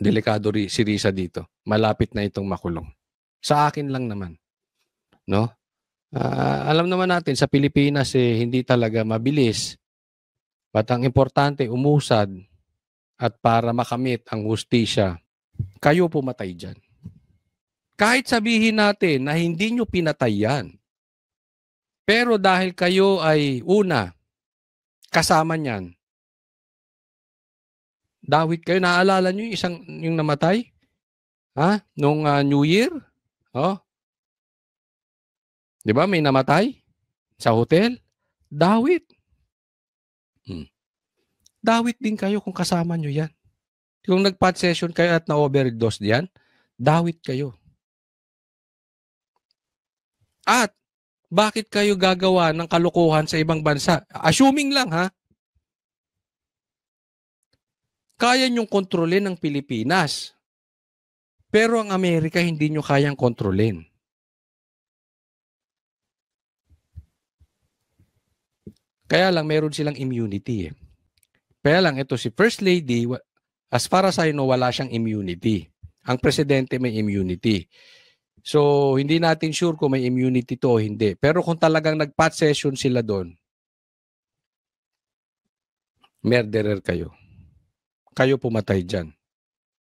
delikado si Risa dito. Malapit na itong makulong. Sa akin lang naman. No? Alam naman natin, sa Pilipinas, hindi talaga mabilis. But ang importante, umusad at para makamit ang hustisya, kayo pumatay dyan. Kahit sabihin natin na hindi nyo pinatay yan, pero dahil kayo ay una, kasama niyan, dawit kayo, naaalala nyo yung namatay? Ha? Nung New Year? Oh? Di ba may namatay sa hotel? Dawit. Dawit din kayo kung kasama nyo yan. Kung nag-pot session kayo at na-overdose diyan, dawit kayo. At bakit kayo gagawa ng kalokohan sa ibang bansa? Assuming lang ha. Kaya nyong kontrolin ang Pilipinas. Pero ang Amerika hindi nyo kayang kontrolin. Kaya lang meron silang immunity. Kaya lang ito si First Lady, as far as I know, wala siyang immunity. Ang presidente may immunity. So, hindi natin sure kung may immunity to o hindi. Pero kung talagang nag-pot session sila doon, murderer kayo. Kayo pumatay dyan.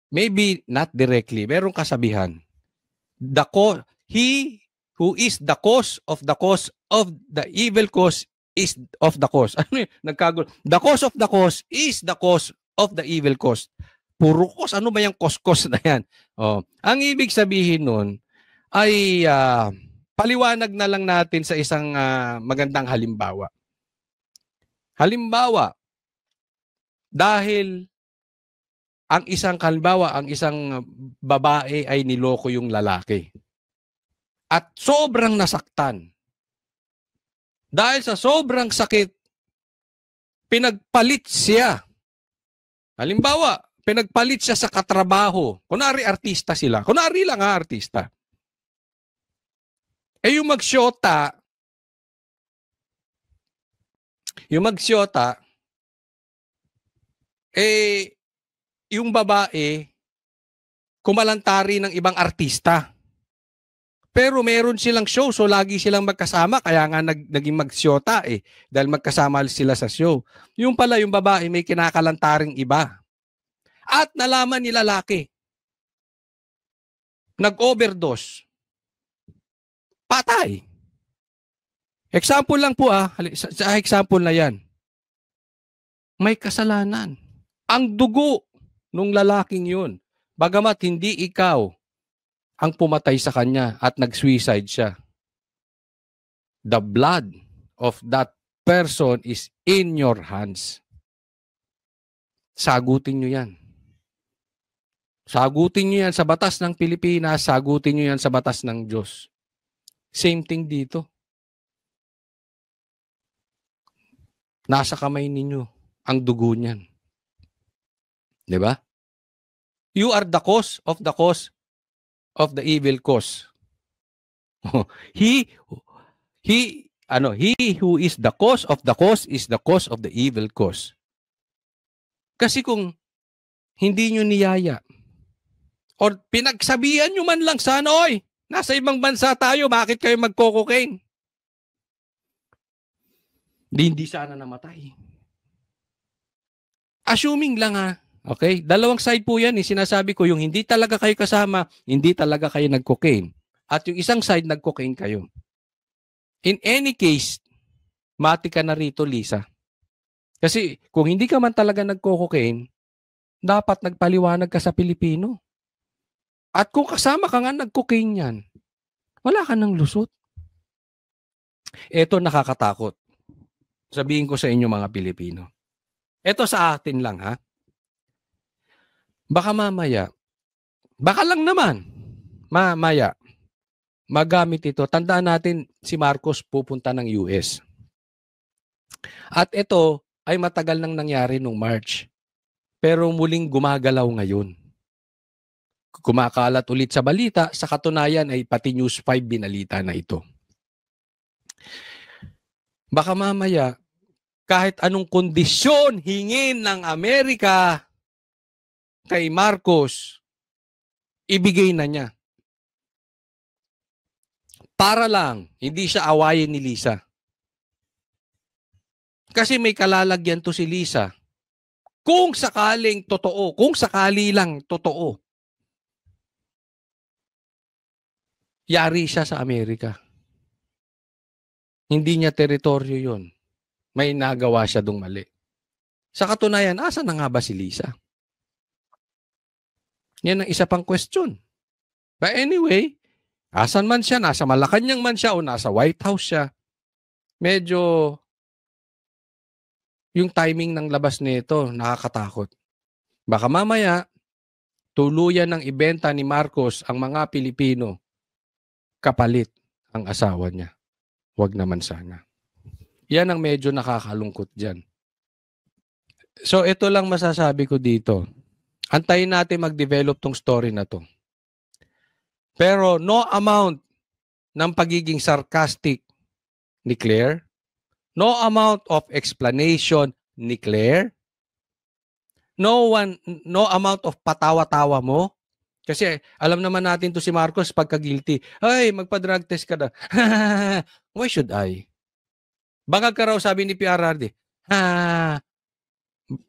Maybe not directly. Merong kasabihan. He who is the cause of the evil cause is of the cause. Ano yun? Nagkagulo. The cause of the cause is the cause of the evil cause. Puro cause. Ano ba yung cause na yan? Oh. Ang ibig sabihin nun ay paliwanag na lang natin sa isang magandang halimbawa. Halimbawa, dahil ang isang babae ay niloko yung lalaki. At sobrang nasaktan. Dahil sa sobrang sakit, pinagpalit siya. Halimbawa, pinagpalit siya sa katrabaho. Kunwari artista sila. Kunwari lang artista. Yung magsyota, yung babae, kumalantari ng ibang artista. Pero meron silang show, so lagi silang magkasama, kaya nga naging magsyota dahil magkasama sila sa show. Yung pala, yung babae may kinakalantaring iba. At nalaman ni lalaki, nag-overdose. Patay. Example lang po sa example na yan. May kasalanan. Ang dugo nung lalaking yun, bagamat hindi ikaw ang pumatay sa kanya at nag-suicide siya. The blood of that person is in your hands. Sagutin nyo yan. Sagutin nyo yan sa batas ng Pilipinas, sagutin nyo yan sa batas ng Diyos. Same thing dito. Nasa kamay ninyo ang dugo niyan. Diba? You are the cause of the evil cause. He who is the cause is the cause of the evil cause. Kasi kung hindi nyo niyaya or pinagsabihan nyo man lang sana, oy, nasa ibang bansa tayo, bakit kayo magko-cocaine? Hindi sana namatay. Assuming lang okay? Dalawang side po yan. Sinasabi ko, yung hindi talaga kayo kasama, hindi talaga kayo nag-cocaine. At yung isang side, nag-cocaine kayo. In any case, mati ka na rito, Lisa. Kasi kung hindi ka man talaga nag-cocaine, dapat nagpaliwanag ka sa Pilipino. At kung kasama ka nga nag-cocaine yan, wala ka ng lusot. Ito nakakatakot. Sabihin ko sa inyo mga Pilipino. Ito sa atin lang Baka mamaya, baka lang naman, mamaya, magamit ito. Tandaan natin si Marcos pupunta ng US. At ito ay matagal nang nangyari nung March. Pero muling gumagalaw ngayon. Kumakalat ulit sa balita, sa katunayan ay pati News 5 binalita na ito. Baka mamaya, kahit anong kondisyon hingin ng Amerika, kay Marcos, ibigay na niya. Para lang, hindi siya awayin ni Lisa. Kasi may kalalagyan to si Lisa. Kung sakaling totoo, kung sakali lang totoo, yari siya sa Amerika. Hindi niya teritoryo yun. May nagawa siya dong mali. Sa katunayan, asa na nga ba si Lisa? Yan ang isa pang question. But anyway, asan man siya, nasa Malacanang man siya o nasa White House siya, medyo yung timing ng labas nito nakakatakot. Baka mamaya, tuluyan ng ibenta ni Marcos ang mga Pilipino, kapalit ang asawa niya. Huwag naman sana. Yan ang medyo nakakalungkot dyan. So ito lang masasabi ko dito. Antayin natin mag-develop tong story na to. Pero no amount ng pagiging sarcastic ni Claire, no amount of explanation ni Claire, no amount of patawa-tawa mo, kasi alam naman natin to si Marcos pagka-guilty. Ay, magpa-drug test ka na. Why should I? Bangag ka raw, sabi ni PRRD.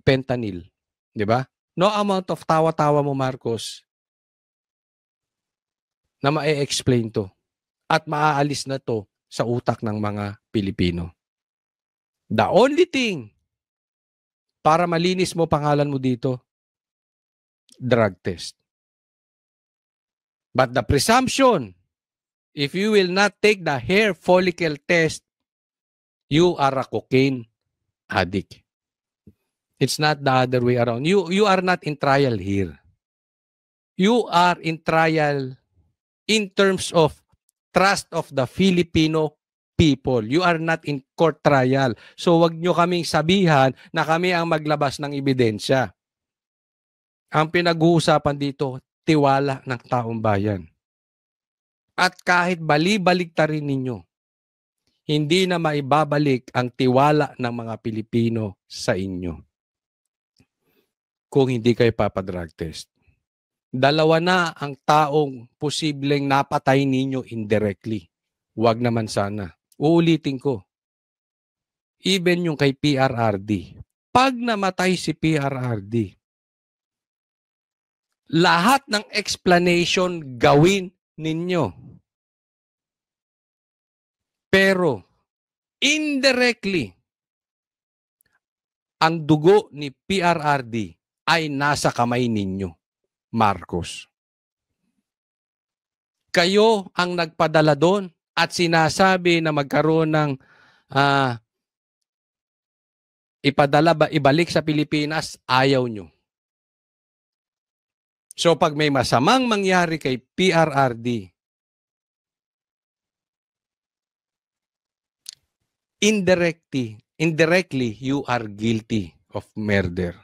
Fentanyl. Di ba? No amount of tawa-tawa mo, Marcos, na ma-explain to. At maaalis na to sa utak ng mga Pilipino. The only thing para malinis mo pangalan mo dito, drug test. But the presumption, if you will not take the hair follicle test, you are a cocaine addict. It's not the other way around. You are not in trial here. You are in trial in terms of trust of the Filipino people. You are not in court trial. So wag nyo kaming sabihan na kami ang maglabas ng ebidensya. Ang pinag-uusapan dito, tiwala ng taong bayan. At kahit bali-baliktarin ninyo, hindi na maibabalik ang tiwala ng mga Pilipino sa inyo kung hindi kayo papadrug test. Dalawa na ang taong posibleng napatay ninyo indirectly. Huwag naman sana. Uulitin ko. Even yung kay PRRD. Pag namatay si PRRD, lahat ng explanation gawin ninyo. Pero, indirectly, ang dugo ni PRRD ay nasa kamay ninyo, Marcos. Kayo ang nagpadala doon at sinasabi na magkaroon ng ibalik sa Pilipinas, ayaw nyo. So pag may masamang mangyari kay PRRD, indirectly, you are guilty of murder.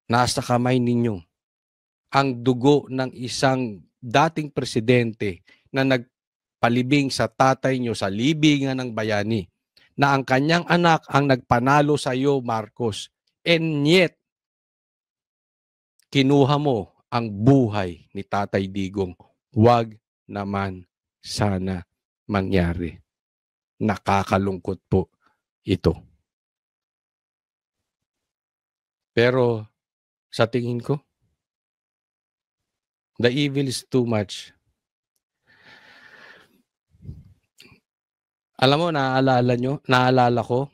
Nasa kamay ninyo ang dugo ng isang dating presidente na nagpalibing sa tatay nyo sa libingan ng bayani, na ang kanyang anak ang nagpanalo sa iyo, Marcos. And yet, kinuha mo ang buhay ni Tatay Digong. Huwag naman sana mangyari. Nakakalungkot po ito. Pero sa tingin ko, the evil is too much. Alam mo, naalala ko,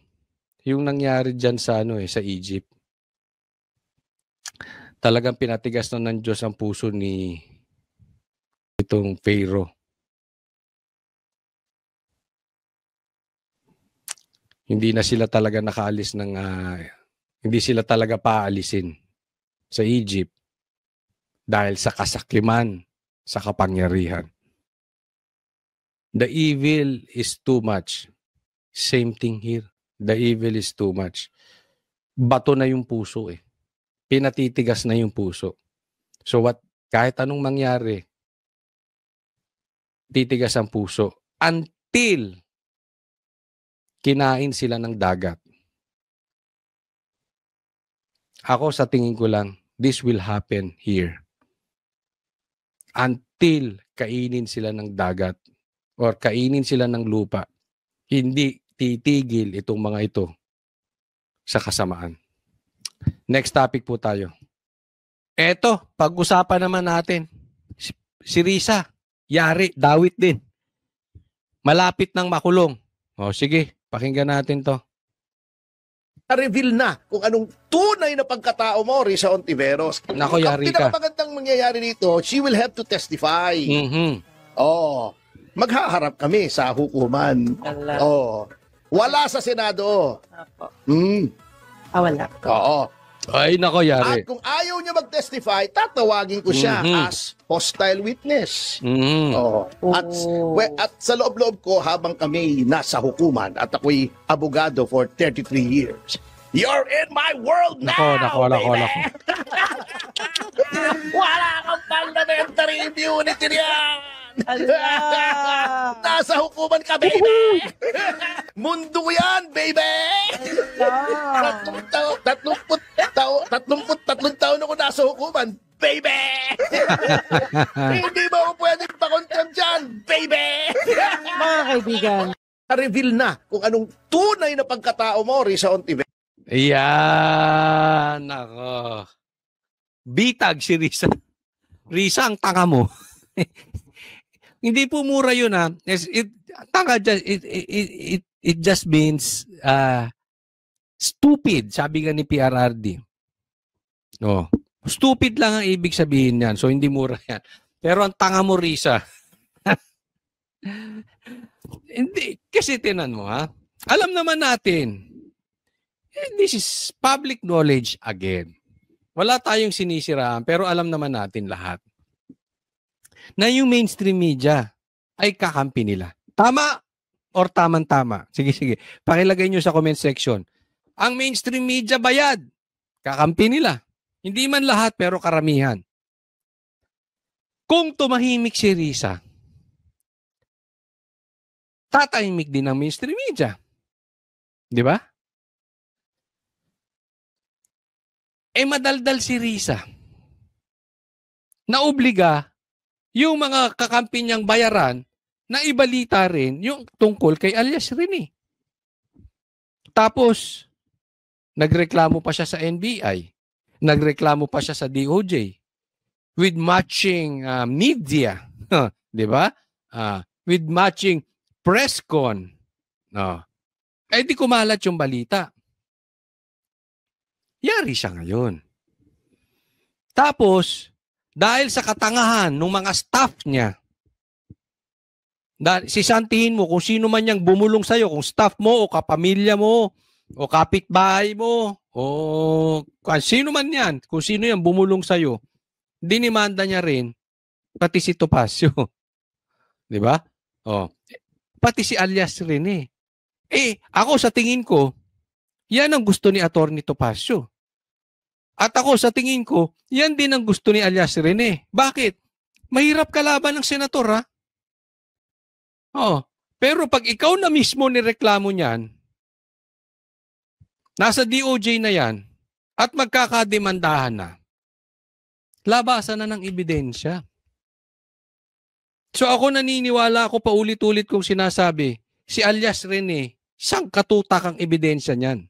yung nangyari dyan sa, sa Egypt. Talagang pinatigas ng Diyos ang puso ni itong Pharaoh. Hindi na sila talaga nakaalis ng, hindi sila talaga paalisin sa Egypt dahil sa kasakiman, sa kapangyarihan. The evil is too much. Same thing here. The evil is too much. Bato na yung puso eh. Pinatitigas na yung puso. So kahit anong mangyari, titigas ang puso until kinain sila ng dagat. Ako sa tingin ko lang, this will happen here. Until kainin sila ng dagat or kainin sila ng lupa, hindi titigil itong mga ito sa kasamaan. Next topic po tayo. Eto, pag-usapan naman natin. Si Risa, yari, dawit din. Malapit ng makulong. O sige, pakinggan natin to. Na-reveal na kung anong tunay na pagkatao mo, Risa Ontiveros. Nako, yari ka. Ang pinakamagandang mangyayari dito, she will have to testify. Maghaharap kami sa hukuman. Wala sa Senado. Wala. Oo. Ay, nako, yari. At kung ayaw niya mag-testify, tatawagin ko siya as hostile witness. At sa loob-loob ko, habang kami nasa hukuman at ako'y abogado for 33 years, you're in my world now, Nako. Wala kang parliamentary immunity niyan! Nasa hukuman ka, baby! Mundo ko yan, baby! 33 taon ako nasa hukuman, baby! Hindi mo ako pwedeng pakontrol dyan, baby! Mga kaibigan. Na-reveal na kung anong tunay na pagkatao mo, Risa Ontiveros. Ayan, nako. Bitag si Risa. Risa, ang tanga mo. Hindi po mura yun, ha. It just means stupid, sabi nga ni PRRD. No. Stupid lang ang ibig sabihin yan. So, hindi mura yan. Pero ang tanga mo, Risa. Hindi. Kasi tinan mo, ha. Alam naman natin, this is public knowledge again. Wala tayong sinisiraan, pero alam naman natin lahat na yung mainstream media ay kakampi nila. Tama or tamang-tama? Sige. Pakilagay nyo sa comment section. Ang mainstream media bayad. Kakampi nila. Hindi man lahat pero karamihan. Kung tumahimik si Risa, tatahimik din ang mainstream media. Di ba? Madaldal si Risa. Naobliga yung mga kakampi niyang bayaran na ibalita rin yung tungkol kay alias Rene. Tapos, nagreklamo pa siya sa NBI. Nagreklamo pa siya sa DOJ. With matching media. Di ba? With matching press con. Di kumalat yung balita. Yari siya ngayon. Tapos, dahil sa katangahan ng mga staff niya, sisantihin mo kung sino man yang bumulong sa'yo, kung staff mo o kapamilya mo o kapitbahay mo o kung sino man yan, kung sino yan bumulong sa'yo, dinimanda niya rin pati si Topacio. Di ba? Pati si alias Rene. Ako sa tingin ko, yan ang gusto ni Atty. Topacio. At ako sa tingin ko, yan din ang gusto ni alias Rene. Bakit? Mahirap kalaban ng senator, ha? Pero pag ikaw na mismo nireklamo niyan, nasa DOJ na yan, at magkakademandahan na, labasan na ng ebidensya. So ako naniniwala, ako paulit-ulit kong sinasabi, si alias Rene, sangkatutak ang ebidensya niyan.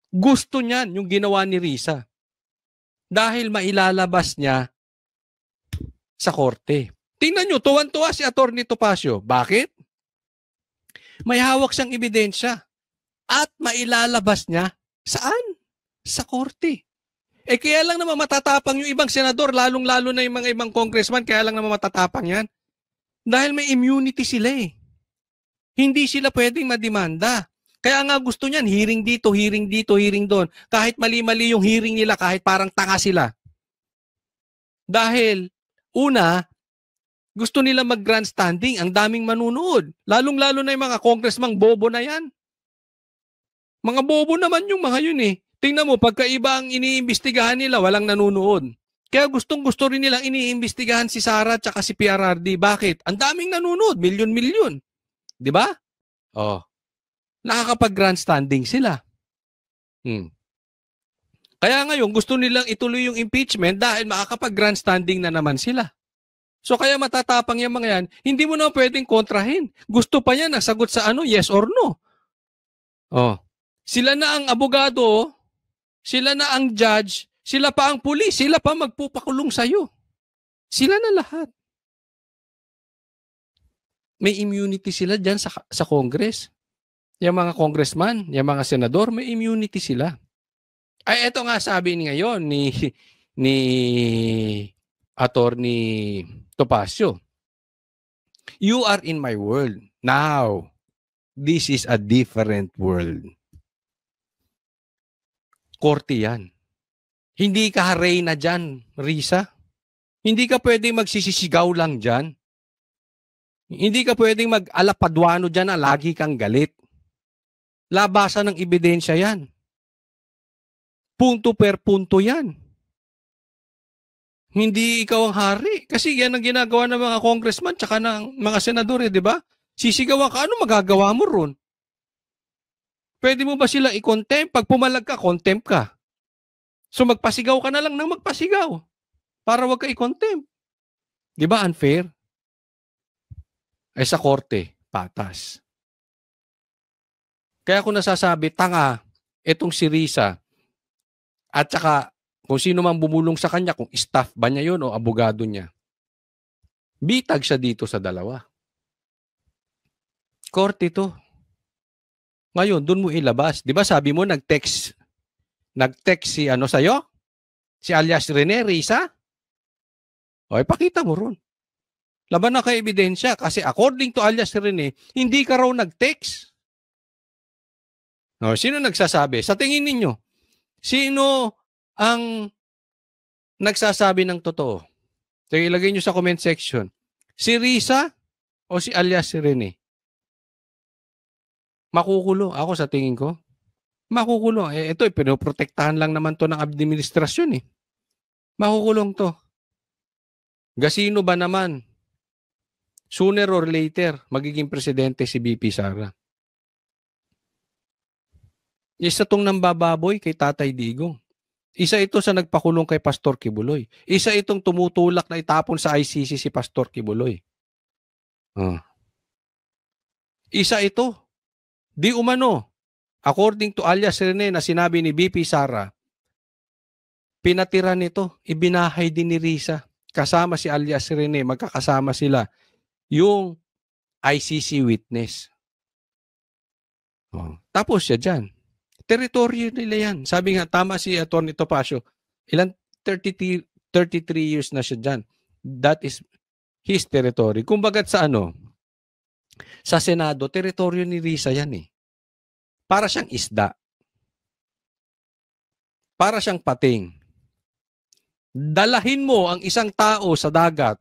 Gusto niyan yung ginawa ni Risa. Dahil mailalabas niya sa korte. Tingnan nyo, tuwan-tuwa si Atty. Topacio. Bakit? May hawak siyang ebidensya. At mailalabas niya saan? Sa korte. Kaya lang naman matatapang yung ibang senador, lalong-lalo na yung mga ibang congressman, kaya lang naman matatapang yan. Dahil may immunity sila eh. Hindi sila pwedeng mademanda. Kaya nga gusto niyan, hearing dito, hearing doon. Kahit mali-mali yung hearing nila, kahit parang tanga sila. Dahil, una, gusto nila mag-grandstanding, ang daming manunood. Lalong-lalo na yung mga congressman bobo na yan. Mga bobo naman yung mga yun eh. Tingnan mo, pagkaiba ang iniimbestigahan nila, walang nanunood. Kaya gustong-gusto rin nilang iniimbestigahan si Sara at si PRRD. Bakit? Ang daming nanunood, milyon-milyon. Di ba? Nakakapag-grandstanding sila. Kaya ngayon, gusto nilang ituloy yung impeachment dahil makakapag-grandstanding na naman sila. So kaya matatapang yung mga yan, hindi mo na pwedeng kontrahin. Gusto pa niya nasagot sa yes or no. Oh. Sila na ang abogado, sila na ang judge, sila pa ang pulis, sila pa magpupakulong sa'yo. Sila na lahat. May immunity sila dyan sa Congress. Yung mga congressman, yung mga senador, may immunity sila. Ay, eto nga sabi ngayon ni Attorney Topacio. You are in my world. Now, this is a different world. Korte yan. Hindi ka reyna dyan, Risa. Hindi ka pwedeng magsisisigaw lang dyan. Hindi ka pwedeng mag-alapadwano dyan na lagi kang galit. Labasan ng ebidensya yan. Punto per punto yan. Hindi ikaw ang hari. Kasi yan ang ginagawa ng mga congressman tsaka ng mga senador, di ba? Sisigawan ka, ano magagawa mo ron? Pwede mo ba sila i-contempt? Pag pumalag ka, contempt ka. So magpasigaw ka na lang ng magpasigaw para wag ka i-contempt. Di ba unfair? Ay sa korte, patas. Kaya ako nasasabi, tanga, etong si Risa, at saka kung sino mang bumulong sa kanya, kung staff ba niya yun o abogado niya, bitag siya dito sa dalawa. Korte to. Ngayon, dun mo ilabas. Di ba sabi mo, nag-text si sa'yo? Si alias Rene, Risa? O, ipakita mo ron. Laban na kay ebidensya kasi according to alias Rene, hindi ka raw nag-text. No, sino nagsasabi? Sa tingin ninyo, sino ang nagsasabi ng totoo? So, ilagay nyo sa comment section. Si Risa o si alias Rene? Makukulo. Ako sa tingin ko, makukulo. Ito, pinoprotektahan lang naman to ng administrasyon eh. Makukulong to. Gasino ba naman? Sooner or later, magiging presidente si BP Sara. Isa tong nambababoy kay Tatay Digong. Isa ito sa nagpakulong kay Pastor Kibuloy. Isa itong tumutulak na itapon sa ICC si Pastor Kibuloy. Isa ito. Di umano. According to alias Rene na sinabi ni BP Sara, pinatira nito, ibinahay din ni Risa. Kasama si alias Rene, magkakasama sila. Yung ICC witness. Tapos siya dyan. Teritoryo nila yan. Sabi nga, tama si Atty. Topacio. 33 years na siya dyan. That is his territory. Kumbagat sa sa Senado, teritoryo ni Risa yan eh. Para siyang isda. Para siyang pating. Dalahin mo ang isang tao sa dagat,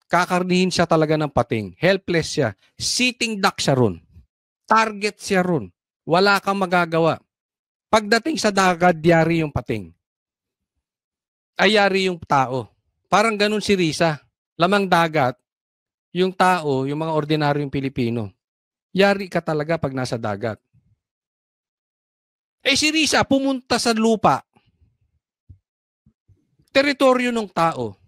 kakarnihin siya talaga ng pating. Helpless siya. Sitting duck siya ron. Target siya ron. Wala kang magagawa. Pagdating sa dagat, yari yung pating. Ay yari yung tao. Parang ganun si Risa. Lamang dagat, yung tao, yung mga ordinaryong Pilipino. Yari ka talaga pag nasa dagat. Si Risa, pumunta sa lupa. Teritoryo ng tao.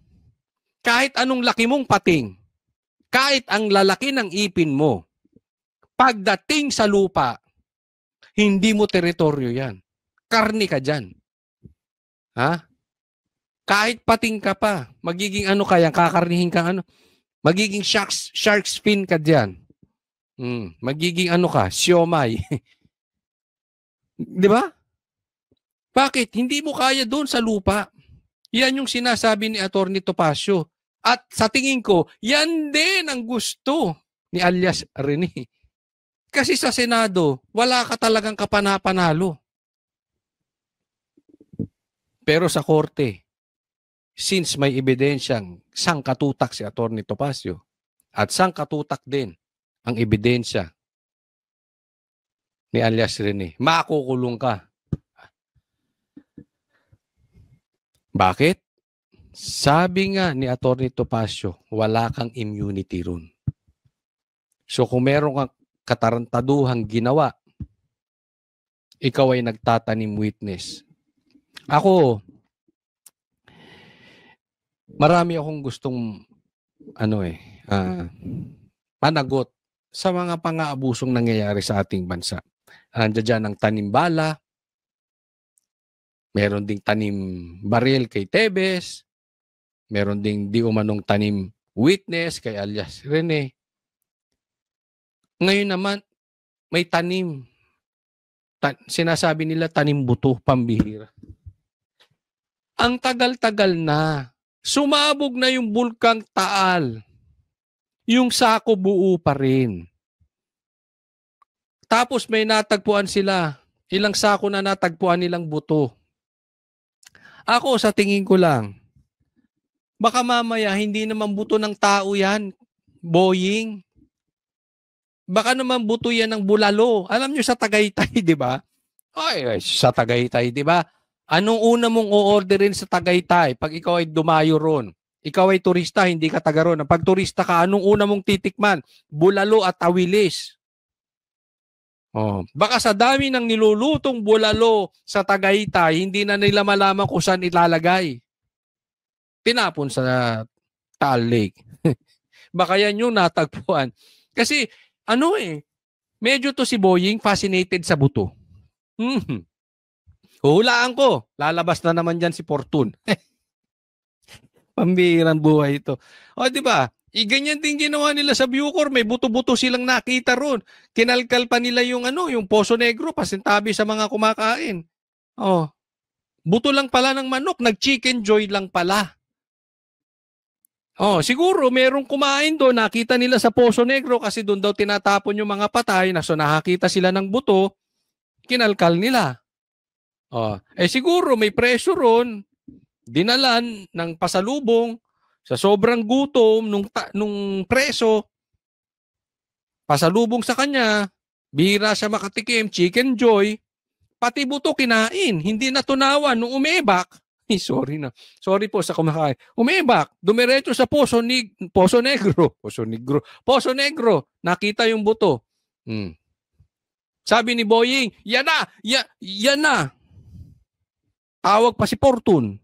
Kahit anong laki mong pating, kahit ang lalaki ng ipin mo, pagdating sa lupa, hindi mo teritoryo yan. Karni ka dyan. Ha? Kahit pating ka pa, magiging kaya, kakarnihin ka magiging shark's fin ka dyan. Magiging ka, siomay. Di ba? Bakit? Hindi mo kaya doon sa lupa. Yan yung sinasabi ni Atty. Topacio. At sa tingin ko, yan din ang gusto ni alias Rene. Kasi sa Senado, wala ka talagang kapanapanalo. Pero sa korte, since may ebidensyang sangkatutak si Atty. Topacio at sangkatutak din ang ebidensya ni alias Rene, makukulong ka. Bakit? Sabi nga ni Atty. Topacio, wala kang immunity ron. So kung meron kang katarantaduhang ginawa, ikaw ay nagtatanim witness. Ako, marami akong gustong panagot sa mga pang-aabusong nangyayari sa ating bansa. Andiyan dyan ang tanimbala, meron ding tanim baril kay Tebes, meron ding di umanong tanim witness kay alias Rene. Ngayon naman, may tanim. Sinasabi nila tanim buto, pambihira. Ang tagal-tagal na. Sumabog na yung bulkang Taal. Yung sako buo pa rin. Tapos may natagpuan sila. Ilang sako na natagpuan nilang buto. Ako sa tingin ko lang, baka mamaya hindi naman buto ng tao yan, Boying. Baka naman buto yan ng bulalo. Alam nyo sa Tagaytay, di ba? Ay, sa Tagaytay, di ba? Anong una mong o-orderin sa Tagaytay pag ikaw ay dumayo ron? Ikaw ay turista, hindi ka taga ron. Pag turista ka, anong una mong titikman? Bulalo at tawilis. Oh, baka sa dami ng nilulutong bulalo sa Tagaytay, hindi na nila malaman kung saan ilalagay. Tinapon sa Taal Lake. Baka yan yung natagpuan. Kasi, medyo to si Boying fascinated sa buto. Hulaan ko. Lalabas na naman dyan si Fortune. Pambihirang buhay ito. O, di ba? Ganyan din ginawa nila sa Bucor. May buto-buto silang nakita ron. Kinalkal pa nila yung Poso Negro, pasintabi sa mga kumakain. Oh. Buto lang pala ng manok. Nag-chicken joy lang pala. Oh, siguro merong kumain doon, nakita nila sa Poso Negro kasi doon daw tinatapon yung mga patay, so nakakita sila ng buto, kinalkal nila. Oh, siguro may presyo ron, dinalan ng pasalubong sa sobrang gutom nung preso, pasalubong sa kanya, bihira siya makatikim, chicken joy, pati buto kinain, hindi natunawan nung umebak. Sorry po sa kumakain. Umebak, dumiretso sa Poso Negro. Nakita yung buto. Sabi ni Boying, yan na. Tawag pa si Fortune.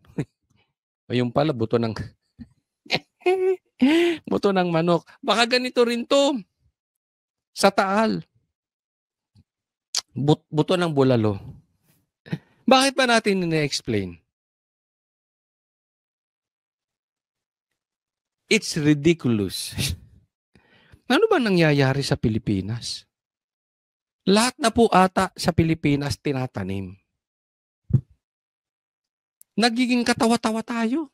Ayun pala, buto ng buto ng manok. Baka ganito rin to. Sa Taal. Buto ng bulalo. Bakit ba natin ina-explain? It's ridiculous. Ano ba nangyayari sa Pilipinas? Lahat na po ata sa Pilipinas tinatanim. Nagiging katawa-tawa tayo.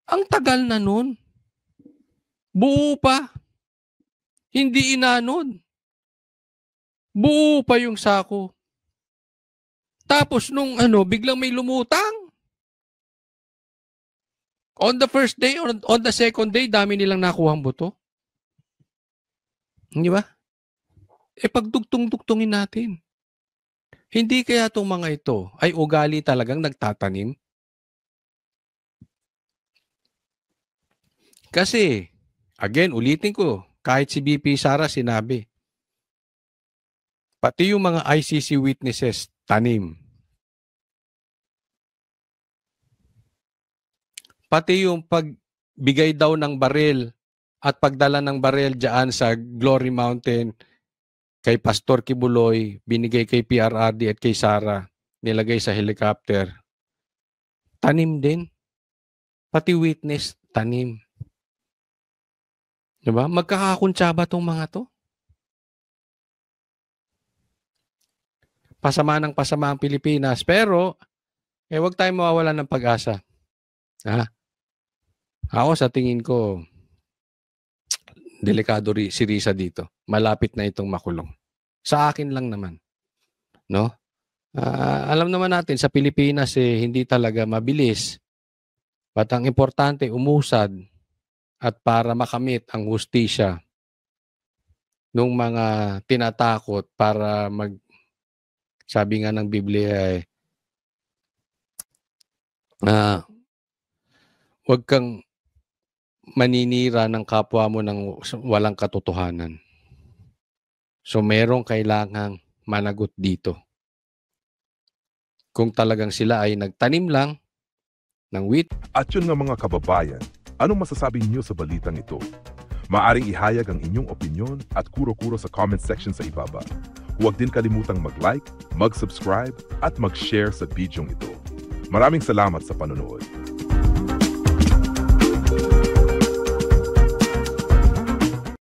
Ang tagal na nun. Buo pa. Hindi inanod. Buo pa yung sako. Tapos nung biglang may lumutang. On the first day, on the second day, dami nilang nakuhang buto. Hindi ba? Pagdugtong-dugtongin natin. Hindi kaya itong mga ito ay ugali talagang nagtatanim? Kasi, again, ulitin ko, kahit si BP Sara sinabi, pati yung mga ICC witnesses, tanim. Pati yung pagbigay daw ng baril at pagdala ng baril dyan sa Glory Mountain kay Pastor Kibuloy, binigay kay PRRD at kay Sara, nilagay sa helicopter. Tanim din. Pati witness, tanim. Diba? Magkakakuntsaba tong mga to. Pasama ng pasama ang Pilipinas. Pero, wag tayong mawawalan ng pag-asa. Ako sa tingin ko, delikado si Risa dito. Malapit na itong makulong. Sa akin lang naman. No? Alam naman natin, sa Pilipinas hindi talaga mabilis. But ang importante, umusad at para makamit ang hustisya ng mga tinatakot para sabi nga ng Biblia huwag kang maninira ng kapwa mo ng walang katotohanan. So merong kailangang managot dito. kung talagang sila ay nagtanim lang ng wheat. At yun nga mga kababayan, anong masasabi niyo sa balitang ito? Maaring ihayag ang inyong opinyon at kuro-kuro sa comment section sa ibaba. Huwag din kalimutang mag-like, mag-subscribe at mag-share sa bidyong ito. Maraming salamat sa panonood.